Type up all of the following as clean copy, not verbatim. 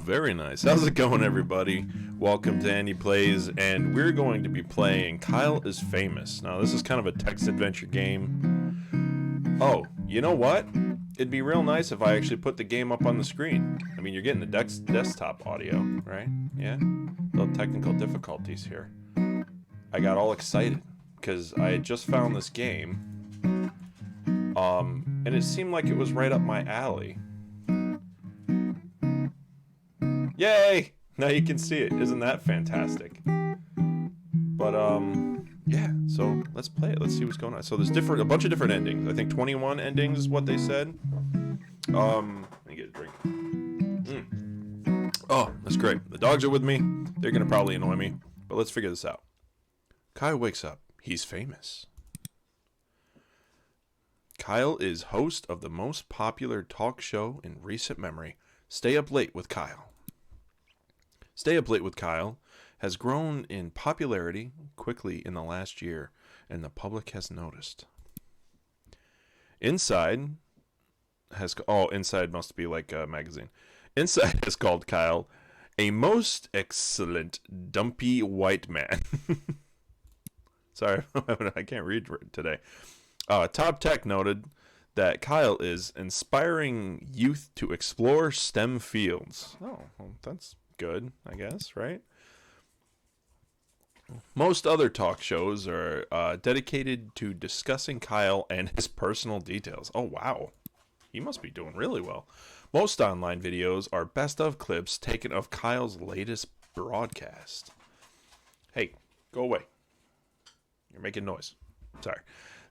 Very nice. How's it going, everybody? Welcome to Andy Plays, and we're going to be playing Kyle is Famous. Now, this is kind of a text adventure game. Oh, you know what? It'd be real nice if I actually put the game up on the screen. I mean, you're getting the desktop audio, right? Yeah? Little technical difficulties here. I got all excited because I had just found this game. And it seemed like it was right up my alley. Yay! Now you can see it. Isn't that fantastic? But, yeah, so let's play it. Let's see what's going on. So there's a bunch of different endings. I think 21 endings is what they said. Let me get a drink. Oh, that's great. The dogs are with me. They're gonna probably annoy me, but let's figure this out. Kyle wakes up. He's famous. Kyle is host of the most popular talk show in recent memory, Stay Up Late with Kyle. Stay Up Late with Kyle has grown in popularity quickly in the last year, and the public has noticed. Inside must be like a magazine. Inside has called Kyle a most excellent dumpy white man. Sorry, I can't read today. Top Tech noted that Kyle is inspiring youth to explore STEM fields. Oh, well, that's good, I guess, right? Most other talk shows are dedicated to discussing Kyle and his personal details. Oh, wow. He must be doing really well. Most online videos are best of clips taken of Kyle's latest broadcast. Hey, go away. You're making noise. Sorry.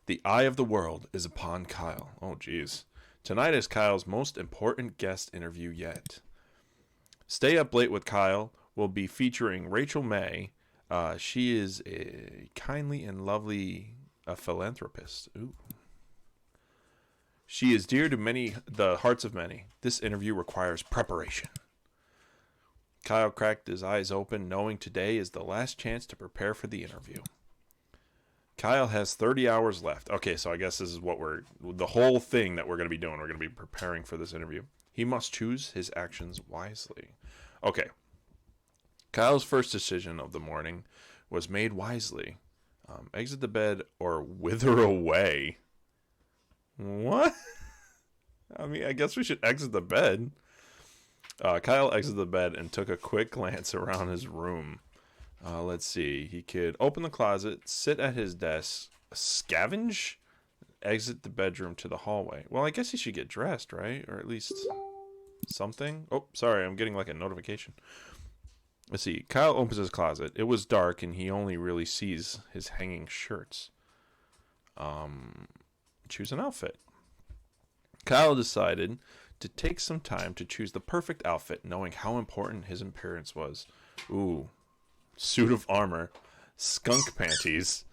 The eye of the world is upon Kyle. Oh, geez. Tonight is Kyle's most important guest interview yet. Stay Up Late with Kyle will be featuring Rachel May. She is a kindly and lovely philanthropist. Ooh. She is dear to the hearts of many. This interview requires preparation. Kyle cracked his eyes open, knowing today is the last chance to prepare for the interview. Kyle has 30 hours left. Okay, so I guess this is the whole thing that we're going to be doing. We're going to be preparing for this interview. He must choose his actions wisely. Okay. Kyle's first decision of the morning was made wisely. Exit the bed or wither away. What? I mean, I guess we should exit the bed. Kyle exited the bed and took a quick glance around his room. Let's see. He could open the closet, sit at his desk, scavenge, exit the bedroom to the hallway. Well, I guess he should get dressed, right? Or at least something. Oh, sorry. I'm getting like a notification. Let's see. Kyle opens his closet. It was dark, and he only really sees his hanging shirts. Choose an outfit. Kyle decided to take some time to choose the perfect outfit, knowing how important his appearance was. Ooh. Suit of armor, skunk panties,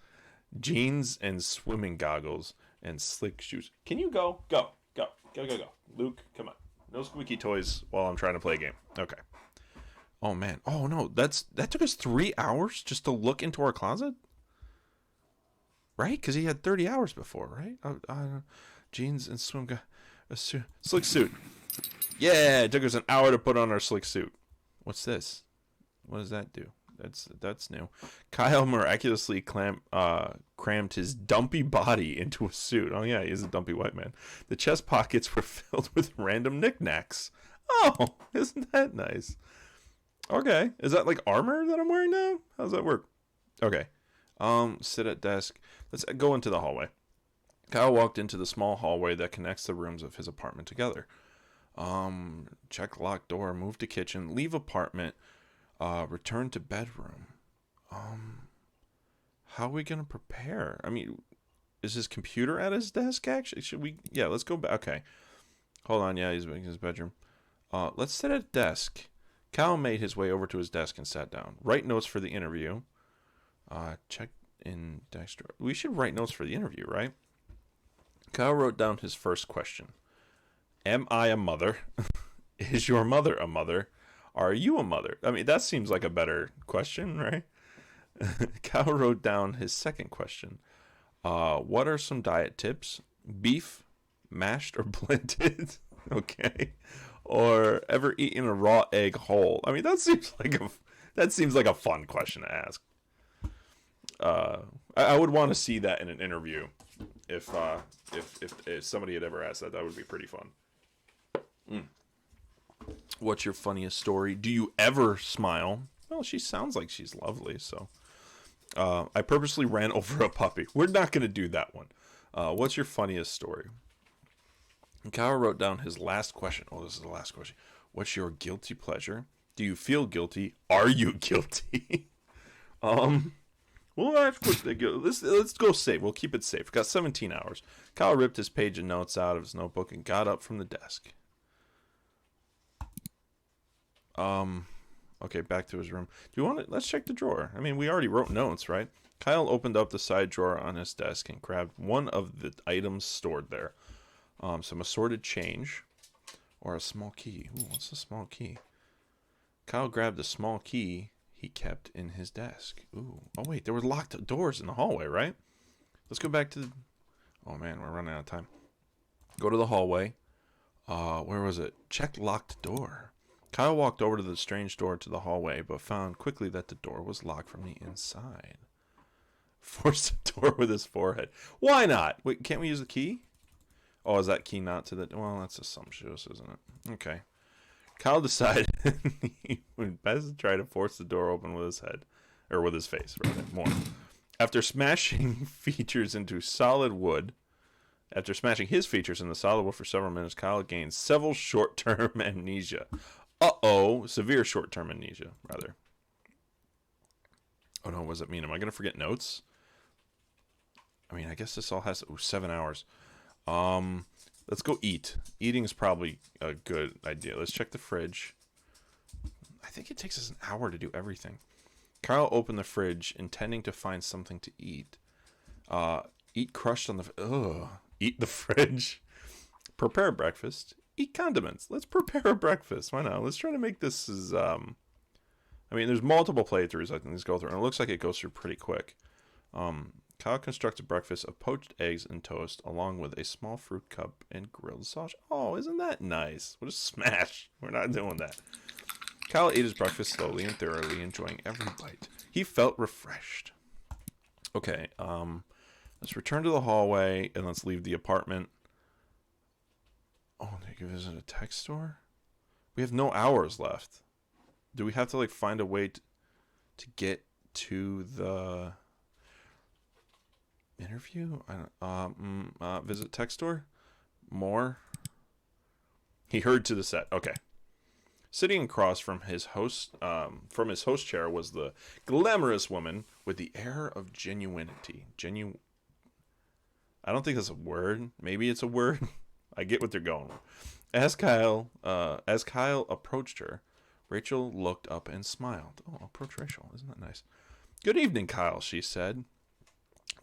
jeans and swimming goggles, and slick shoes. Can you go? Go. Luke, come on. No squeaky toys while I'm trying to play a game. Okay. Oh, man. Oh, no. That took us 3 hours just to look into our closet? Right? Because he had 30 hours before, right? Jeans and slick suit. Yeah, it took us an hour to put on our slick suit. What's this? What does that do? That's new. Kyle miraculously crammed his dumpy body into a suit. Oh, yeah, he's a dumpy white man. The chest pockets were filled with random knickknacks. Oh, isn't that nice? Okay. Is that like armor that I'm wearing now? How does that work? Okay. Sit at desk. Let's go into the hallway. Kyle walked into the small hallway that connects the rooms of his apartment together. Check locked door, move to kitchen, leave apartment, return to bedroom. How are we going to prepare? I mean, is his computer at his desk, actually? Yeah, let's go back. Okay. Hold on. Yeah, he's in his bedroom. Let's sit at desk. Kyle made his way over to his desk and sat down. Write notes for the interview. Check in Dexter. We should write notes for the interview, right? Kyle wrote down his first question. Am I a mother? Is your mother a mother? Are you a mother? I mean, that seems like a better question, right? Kyle wrote down his second question. What are some diet tips? Beef, mashed, or blended? Okay. Or ever eaten a raw egg whole? I mean, that seems like a fun question to ask. I would want to see that in an interview. If somebody had ever asked that, that would be pretty fun. What's your funniest story? Do you ever smile? Well, she sounds like she's lovely, so. I purposely ran over a puppy. We're not going to do that one. What's your funniest story? And Kyle wrote down his last question. Oh, this is the last question. What's your guilty pleasure? Do you feel guilty? Are you guilty? Well, let's go safe. We'll keep it safe. We've got 17 hours. Kyle ripped his page of notes out of his notebook and got up from the desk. Okay, back to his room. Do you want to? Let's check the drawer. I mean, we already wrote notes, right? Kyle opened up the side drawer on his desk and grabbed one of the items stored there. Some assorted change or a small key. Ooh, what's a small key? Kyle grabbed a small key he kept in his desk. Ooh. Oh, wait, there were locked doors in the hallway, right? Let's go back to the... Oh, man, we're running out of time. Go to the hallway. Where was it? Check locked door. Kyle walked over to the strange door to the hallway, but found quickly that the door was locked from the inside. Forced the door with his forehead. Why not? Wait, can't we use the key? Oh, is that key not to the... Well, that's assumptuous, isn't it? Okay. Kyle decided he would best try to force the door open with his head. Or with his face, rather. More. After smashing his features into solid wood for several minutes, Kyle gained several short-term amnesia. Severe short-term amnesia, rather. Oh, no, what does it mean? Am I going to forget notes? I mean, I guess this all has... 7 hours. Let's go eat. Eating is probably a good idea. Let's check the fridge. I think it takes us an hour to do everything. Kyle opened the fridge, intending to find something to eat. Eat crushed on the... Eat the fridge. Prepare breakfast. Eat condiments. Let's prepare a breakfast. Why not? Let's try to make this as... I mean, there's multiple playthroughs I think these go through, and it looks like it goes through pretty quick. Kyle constructs a breakfast of poached eggs and toast, along with a small fruit cup and grilled sausage. Oh, isn't that nice? What a smash. We're not doing that. Kyle ate his breakfast slowly and thoroughly, enjoying every bite. He felt refreshed. Okay, let's return to the hallway, and let's leave the apartment. Oh, did you visit a tech store? We have no hours left. Do we have to, like, find a way to get to the... interview? Visit tech store? More? He hurried to the set. Okay. Sitting across from his host chair was the glamorous woman with the air of genuinity. I don't think that's a word. Maybe it's a word. I get what they're going with. As Kyle approached her, Rachel looked up and smiled. Oh, approach Rachel. Isn't that nice? Good evening, Kyle, she said,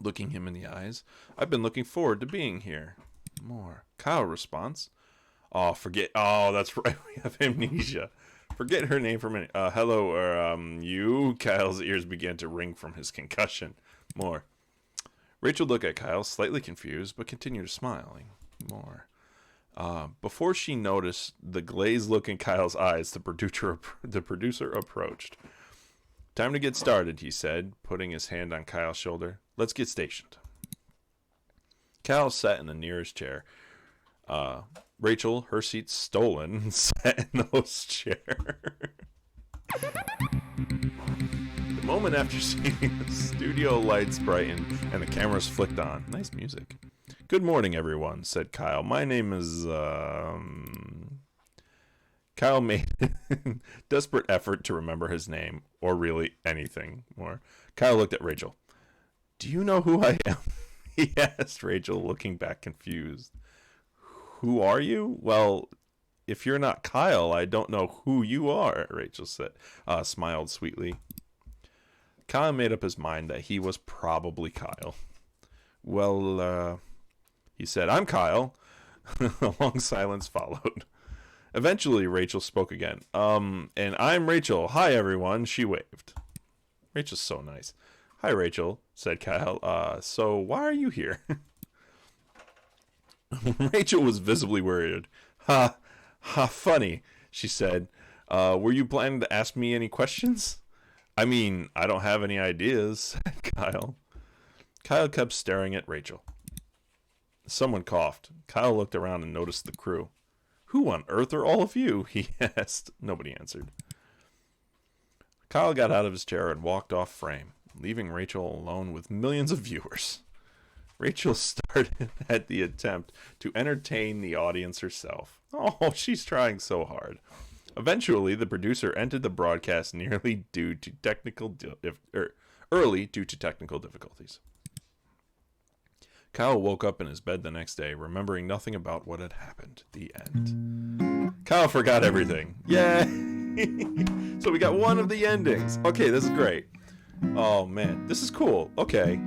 looking him in the eyes. I've been looking forward to being here. More. Kyle responds. Oh, that's right. We have amnesia. Forget her name for a minute. Hello, you? Kyle's ears began to ring from his concussion. More. Rachel looked at Kyle, slightly confused, but continued smiling. More. Before she noticed the glazed look in Kyle's eyes, the producer approached. Time to get started, he said, putting his hand on Kyle's shoulder. Let's get stationed. Kyle sat in the nearest chair. Rachel, her seat stolen, sat in the host's chair. The moment after seeing the studio lights brightened and the cameras flicked on. Nice music. Good morning, everyone, said Kyle. My name is, Kyle made a desperate effort to remember his name, or really anything more. Kyle looked at Rachel. Do you know who I am? He asked Rachel, looking back confused. Who are you? Well, if you're not Kyle, I don't know who you are, Rachel said, smiled sweetly. Kyle made up his mind that he was probably Kyle. Well, he said, I'm Kyle. A long silence followed. Eventually, Rachel spoke again. And I'm Rachel. Hi, everyone. She waved. Rachel's so nice. Hi, Rachel, said Kyle. So why are you here? Rachel was visibly worried. Ha, ha, funny, she said. Were you planning to ask me any questions? I mean, I don't have any ideas, said Kyle. Kyle kept staring at Rachel. Someone coughed. Kyle looked around and noticed the crew. Who on earth are all of you? He asked. Nobody answered. Kyle got out of his chair and walked off frame, leaving Rachel alone with millions of viewers. Rachel started at the attempt to entertain the audience herself. Oh, she's trying so hard. Eventually, the producer ended the broadcast early due to technical difficulties. Kyle woke up in his bed the next day, remembering nothing about what had happened. The end. Kyle forgot everything. Yay! So we got one of the endings. Okay, this is great. Oh, man. This is cool. Okay.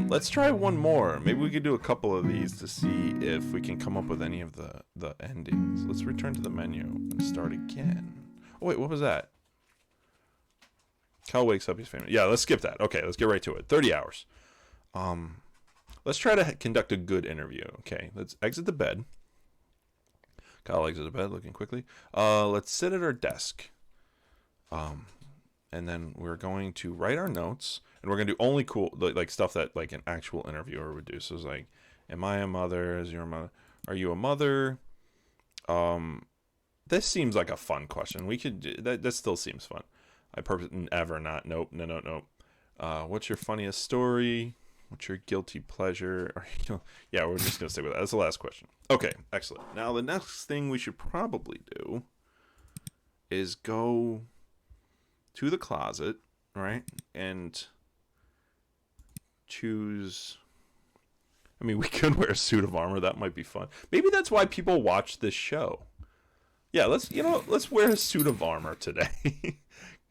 Let's try one more. Maybe we could do a couple of these to see if we can come up with any of the endings. Let's return to the menu and start again. Oh, wait, what was that? Kyle wakes up, he's famous. Yeah, let's skip that. Okay, let's get right to it. 30 hours. Let's try to conduct a good interview. Okay, let's exit the bed. Kyle exits the bed, looking quickly. Let's sit at our desk. And then we're going to write our notes. And we're going to do only cool, like stuff that like an actual interviewer would do. So it's like, am I a mother? Is your mother? Are you a mother? This seems like a fun question. We could, that still seems fun. I purposely ever not. Nope. No. What's your funniest story? What's your guilty pleasure? Yeah, we're just going to stick with that. That's the last question. Okay, excellent. Now, the next thing we should probably do is go to the closet, right? And choose... I mean, we could wear a suit of armor. That might be fun. Maybe that's why people watch this show. Yeah, let's wear a suit of armor today.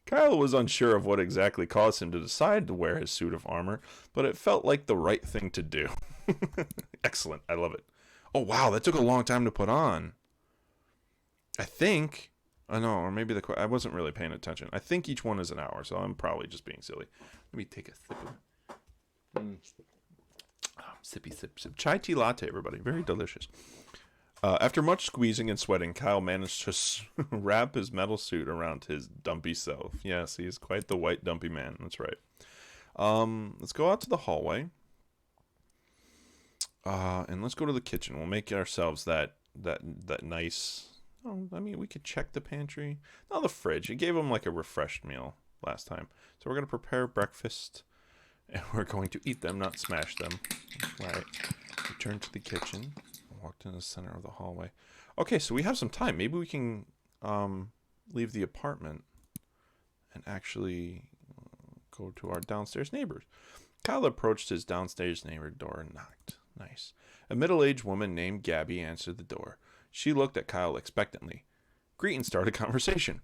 Kyle was unsure of what exactly caused him to decide to wear his suit of armor, but it felt like the right thing to do. Excellent. I love it. Oh, wow. That took a long time to put on. I think... Oh, no, or maybe I wasn't really paying attention. I think each one is an hour, so I'm probably just being silly. Let me take a sip of... sippy sip. Chai tea latte, everybody. Very delicious. After much squeezing and sweating, Kyle managed to wrap his metal suit around his dumpy self. Yes, he is quite the white dumpy man. That's right. Let's go out to the hallway. And let's go to the kitchen. We'll make ourselves that nice... Oh, I mean, we could check the pantry. No, the fridge. It gave him like a refreshed meal last time. So we're going to prepare breakfast. And we're going to eat them, not smash them. Right. Return to the kitchen. Walked in the center of the hallway. Okay, so we have some time. Maybe we can leave the apartment and actually go to our downstairs neighbors. Kyle approached his downstairs neighbor door and knocked. Nice. A middle-aged woman named Gabby answered the door. She looked at Kyle expectantly. Greet and start a conversation.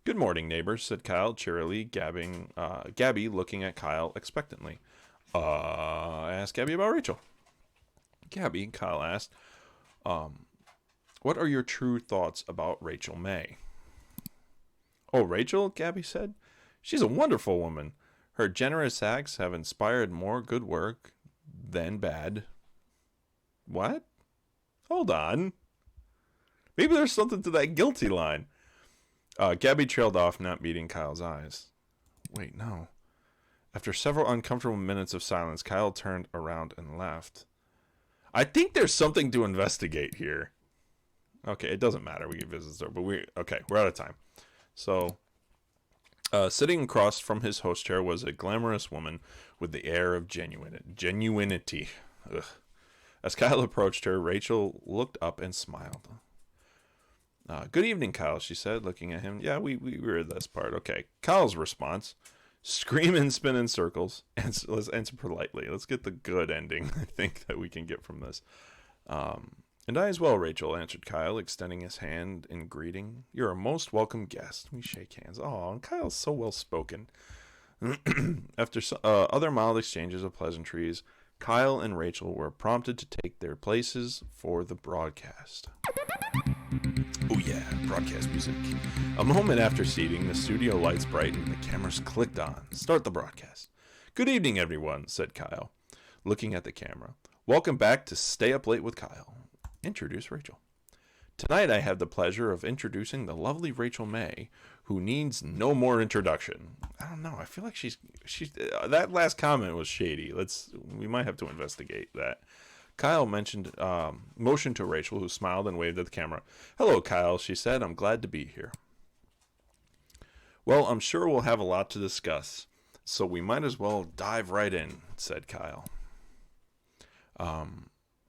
Good morning, neighbors, said Kyle cheerily, Gabby looking at Kyle expectantly. I asked Gabby about Rachel. Gabby, Kyle asked, what are your true thoughts about Rachel May? Oh, Rachel, Gabby said. She's a wonderful woman. Her generous acts have inspired more good work than bad. What? Hold on. Maybe there's something to that guilty line. Gabby trailed off, not meeting Kyle's eyes. Wait, no. After several uncomfortable minutes of silence, Kyle turned around and left. I think there's something to investigate here. Okay, it doesn't matter. We can visit the store, but we're out of time. So, sitting across from his host chair was a glamorous woman with the air of genuinity. Ugh. As Kyle approached her, Rachel looked up and smiled. Good evening, Kyle, she said, looking at him. Yeah, we were at this part. Okay. Kyle's response. Scream and spin in circles. And let's answer politely. Let's get the good ending, I think, that we can get from this. And I as well, Rachel, answered Kyle, extending his hand in greeting. You're a most welcome guest. We shake hands. Oh, and Kyle's so well spoken. After other mild exchanges of pleasantries, Kyle and Rachel were prompted to take their places for the broadcast. Oh yeah, broadcast music. A moment after seating, the studio lights brightened and the cameras clicked on. Start the broadcast. Good evening, everyone, said Kyle, looking at the camera. Welcome back to Stay Up Late with Kyle. Introduce Rachel. Tonight I have the pleasure of introducing the lovely Rachel May, who needs no more introduction. I don't know. I feel like she's that last comment was shady. We might have to investigate that. Kyle motioned to Rachel, who smiled and waved at the camera. "Hello, Kyle," she said. "I'm glad to be here." "Well, I'm sure we'll have a lot to discuss, so we might as well dive right in," said Kyle.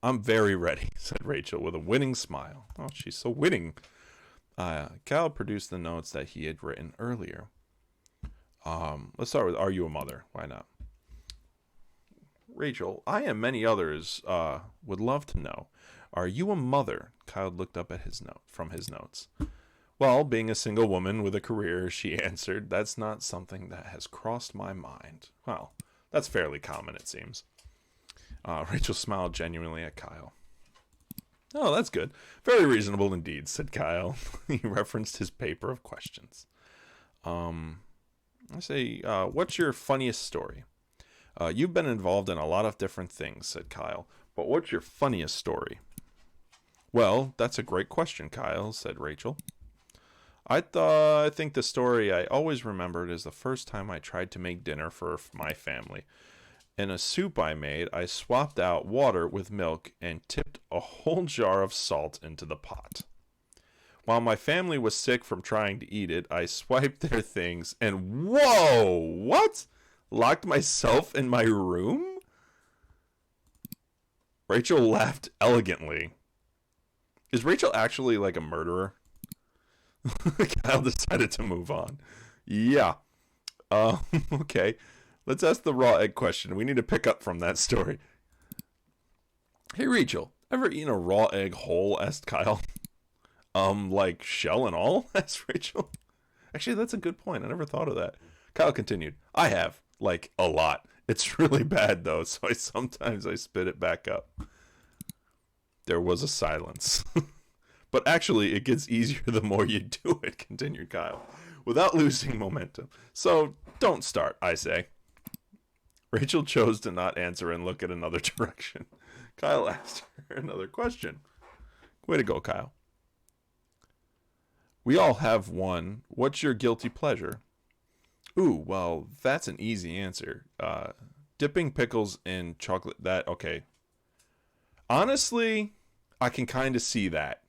"I'm very ready," said Rachel with a winning smile. Oh, she's so winning. Kyle produced the notes that he had written earlier. Let's start with, "Are you a mother?" Why not? "Rachel, I and many others would love to know. Are you a mother?" Kyle looked up at from his notes. "Well, being a single woman with a career," she answered, "that's not something that has crossed my mind." Well, that's fairly common, it seems. Rachel smiled genuinely at Kyle. "Oh, that's good. Very reasonable indeed," said Kyle. He referenced his paper of questions. I say, "What's your funniest story?" "You've been involved in a lot of different things," said Kyle, "but what's your funniest story?" "Well, that's a great question, Kyle," said Rachel. I think the story I always remembered is the first time I tried to make dinner for my family. In a soup I made, I swapped out water with milk and tipped a whole jar of salt into the pot. While my family was sick from trying to eat it, I swiped their things and whoa, what? Locked myself in my room?" Rachel laughed elegantly. Is Rachel actually like a murderer? Kyle decided to move on. Yeah. Okay. Let's ask the raw egg question. We need to pick up from that story. "Hey, Rachel, ever eaten a raw egg whole?" asked Kyle. Like shell and all?" asked Rachel. Actually, that's a good point. I never thought of that. Kyle continued. "I have, like, a lot. It's really bad, though, so sometimes I spit it back up." There was a silence. "But actually, it gets easier the more you do it," continued Kyle, without losing momentum. "So don't start, I say." Rachel chose to not answer and look at another direction. Kyle asked her another question. Way to go, Kyle. "We all have one. What's your guilty pleasure?" "Ooh, well, that's an easy answer. Dipping pickles in chocolate. Okay. Honestly, I can kind of see that.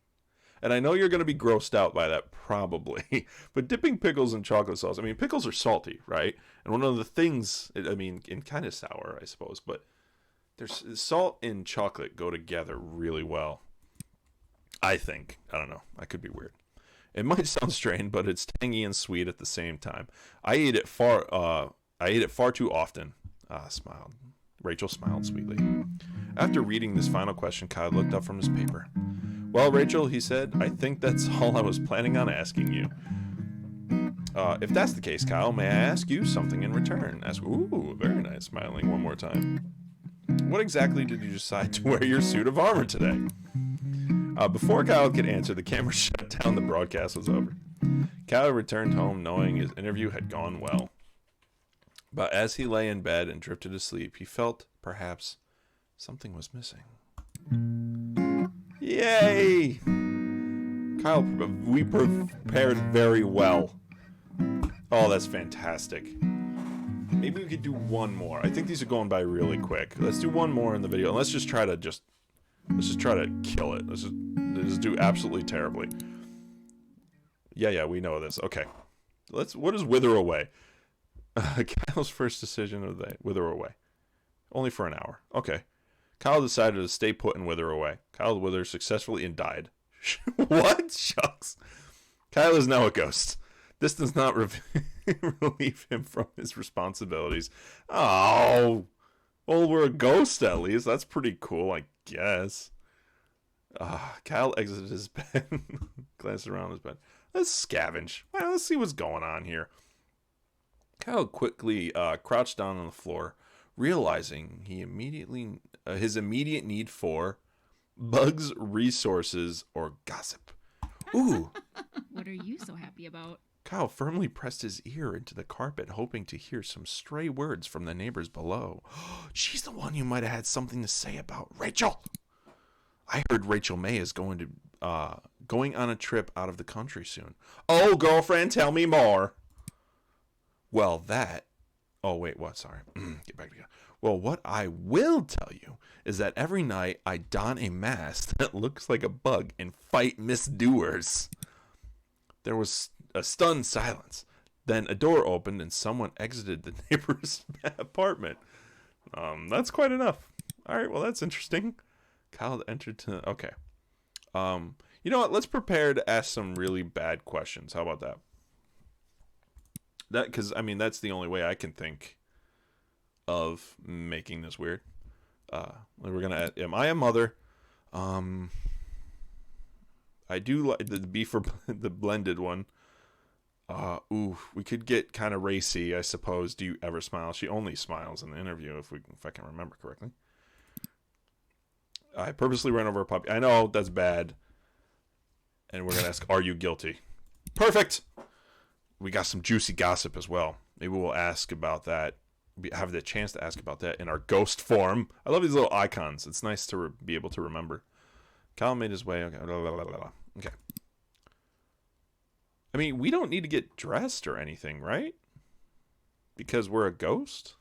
And I know you're going to be grossed out by that, probably. But dipping pickles in chocolate sauce, I mean, pickles are salty, right? And one of the things, I mean, and kind of sour, I suppose, but there's salt and chocolate go together really well. I think. I don't know. I could be weird. It might sound strange, but it's tangy and sweet at the same time. I eat it far too often. Smiled. Rachel smiled sweetly. After reading this final question, Kyle looked up from his paper. "Well, Rachel," he said, "I think that's all I was planning on asking you." If that's the case, Kyle, may I ask you something in return?" Ooh, very nice, smiling one more time. "What exactly did you decide to wear your suit of armor today?" Before Kyle could answer, the camera shut down. The broadcast was over. Kyle returned home knowing his interview had gone well. But as he lay in bed and drifted to sleep, he felt, perhaps, something was missing. Yay! Kyle, we prepared very well. Oh, that's fantastic. Maybe we could do one more. I think these are going by really quick. Let's do one more in the video, and let's just try to kill it. Let's just do absolutely terribly. Yeah, we know this. Okay. What is wither away? Kyle's first decision of the day. Wither away. Only for an hour. Okay. Kyle decided to stay put and wither away. Kyle withered successfully and died. What? Shucks. Kyle is now a ghost. This does not relieve him from his responsibilities. Oh. Well, we're a ghost at least. That's pretty cool, I guess. Kyle exited his bed. Glanced around his bed. Let's scavenge. Well, let's see what's going on here. Kyle quickly crouched down on the floor, realizing his immediate need for bugs, resources, or gossip. Ooh. What are you so happy about? Kyle firmly pressed his ear into the carpet, hoping to hear some stray words from the neighbors below. She's the one you might have had something to say about. Rachel! I heard Rachel May is going to going on a trip out of the country soon. Oh, girlfriend, tell me more. Well, that... Oh, wait, what? Sorry. Get back together. Well, what I will tell you is that every night I don a mask that looks like a bug and fight misdoers. There was a stunned silence. Then a door opened and someone exited the neighbor's apartment. That's quite enough. All right, well, that's interesting. Kyle entered to... Okay. You know what? Let's prepare to ask some really bad questions. How about that? Because, I mean, that's the only way I can think of making this weird. We're going to... Am I a mother? I do like the beef for the blended one. We could get kind of racy, I suppose. Do you ever smile? She only smiles in the interview, if I can remember correctly. I purposely ran over a puppy. I know, that's bad. And we're going to ask, are you guilty? Perfect! We got some juicy gossip as well. Maybe we'll ask about that. Have the chance to ask about that in our ghost form. I love these little icons. It's nice to be able to remember. Kyle made his way. Okay. Okay. I mean, we don't need to get dressed or anything, right? Because we're a ghost?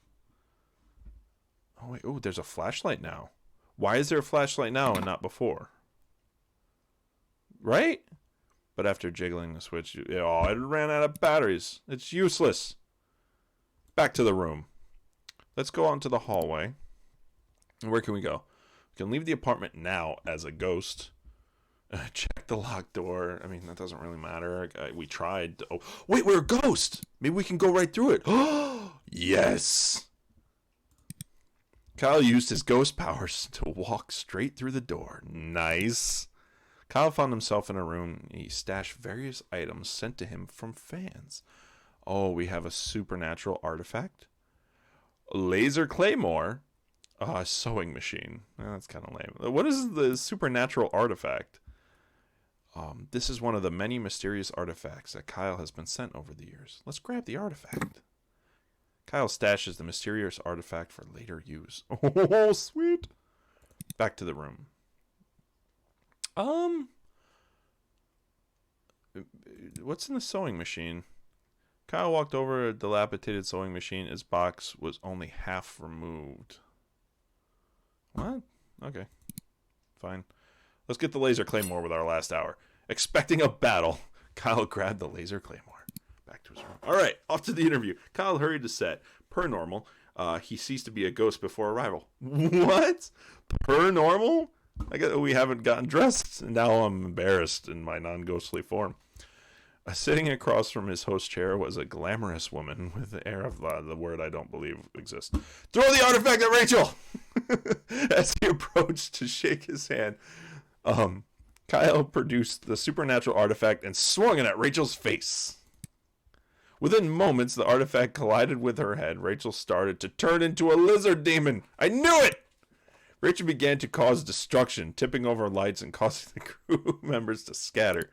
Oh, wait. Oh, there's a flashlight now. Why is there a flashlight now and not before? Right? But after jiggling the switch, it ran out of batteries. It's useless. Back to the room. Let's go out into the hallway. Where can we go? We can leave the apartment now as a ghost. Check the locked door. I mean, that doesn't really matter. We tried. Oh, wait, we're a ghost. Maybe we can go right through it. Oh, yes. Kyle used his ghost powers to walk straight through the door. Nice. Kyle found himself in a room. He stashed various items sent to him from fans. Oh, we have a supernatural artifact. A laser claymore. A sewing machine. That's kind of lame. What is the supernatural artifact? This is one of the many mysterious artifacts that Kyle has been sent over the years. Let's grab the artifact. Kyle stashes the mysterious artifact for later use. Oh, sweet. Back to the room. What's in the sewing machine? Kyle walked over a dilapidated sewing machine. His box was only half removed. What? Okay. Fine. Let's get the laser claymore with our last hour. Expecting a battle, Kyle grabbed the laser claymore. Back to his room. All right, off to the interview. Kyle hurried to set. Per normal, he ceased to be a ghost before arrival. What? Per normal? We haven't gotten dressed. Now I'm embarrassed in my non-ghostly form. Sitting across from his host chair was a glamorous woman with the air of the word I don't believe exists. Throw the artifact at Rachel! As he approached to shake his hand, Kyle produced the supernatural artifact and swung it at Rachel's face. Within moments, the artifact collided with her head. Rachel started to turn into a lizard demon. I knew it! Rachel began to cause destruction, tipping over lights and causing the crew members to scatter.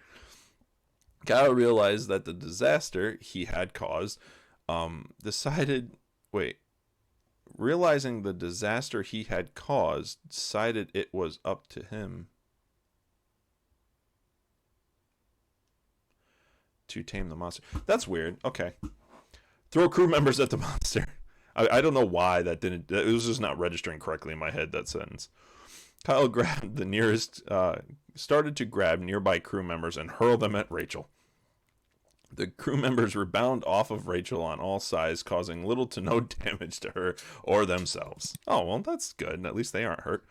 Kyle realized that the disaster he had caused, realizing the disaster he had caused, decided it was up to him to tame the monster. That's weird. Okay. Throw crew members at the monster. I don't know why that didn't... It was just not registering correctly in my head, that sentence. Kyle grabbed the nearest... started to grab nearby crew members and hurl them at Rachel. The crew members rebound off of Rachel on all sides, causing little to no damage to her or themselves. Oh, well, that's good. At least they aren't hurt.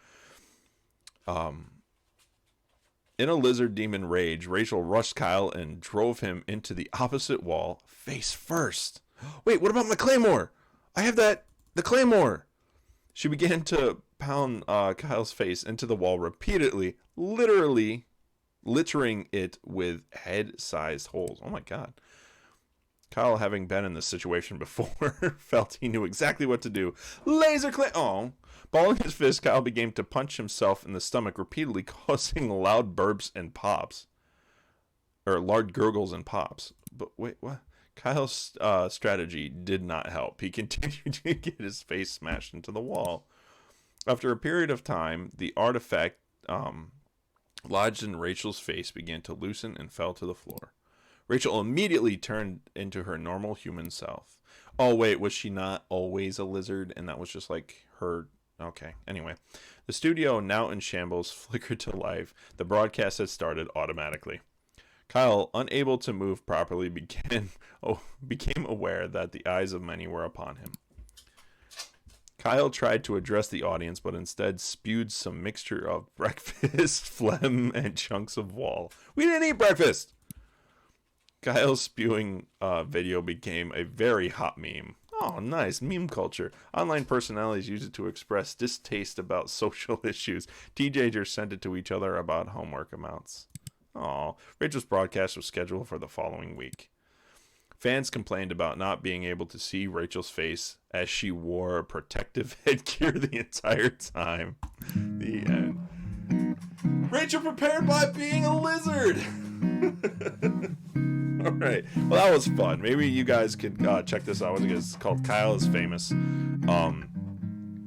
In a lizard demon rage, Rachel rushed Kyle and drove him into the opposite wall, face first. Wait, what about my claymore? I have the claymore. She began to pound Kyle's face into the wall repeatedly, literally littering it with head-sized holes. Oh my god. Kyle, having been in this situation before, felt he knew exactly what to do. Laser clay... Oh. Balling his fist, Kyle began to punch himself in the stomach repeatedly, causing loud burps and pops. Or loud gurgles and pops. But wait, what? Kyle's strategy did not help. He continued to get his face smashed into the wall. After a period of time, the artifact lodged in Rachel's face began to loosen and fell to the floor. Rachel immediately turned into her normal human self. Oh, wait, was she not always a lizard? And that was just like her... Okay, anyway. The studio, now in shambles, flickered to life. The broadcast had started automatically. Kyle, unable to move properly, became aware that the eyes of many were upon him. Kyle tried to address the audience, but instead spewed some mixture of breakfast, phlegm, and chunks of wall. We didn't eat breakfast! Kyle's spewing video became a very hot meme. Oh, nice. Meme culture. Online personalities use it to express distaste about social issues. Teenagers sent it to each other about homework amounts. Oh, Rachel's broadcast was scheduled for the following week. Fans complained about not being able to see Rachel's face as she wore protective headgear the entire time. The end. Rachel prepared by being a lizard! Alright, well that was fun. Maybe you guys could check this out. It's called Kyle is Famous. And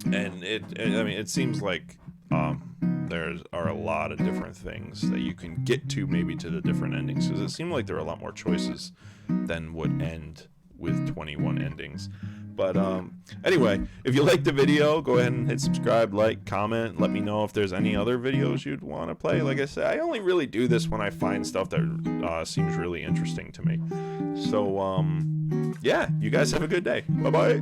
it seems like there are a lot of different things that you can get to, maybe to the different endings, because it seemed like there are a lot more choices than would end with 21 endings. But anyway, if you liked the video, go ahead and hit subscribe, like, comment. Let me know if there's any other videos you'd want to play. Like I said, I only really do this when I find stuff that seems really interesting to me. So yeah, you guys have a good day. Bye bye.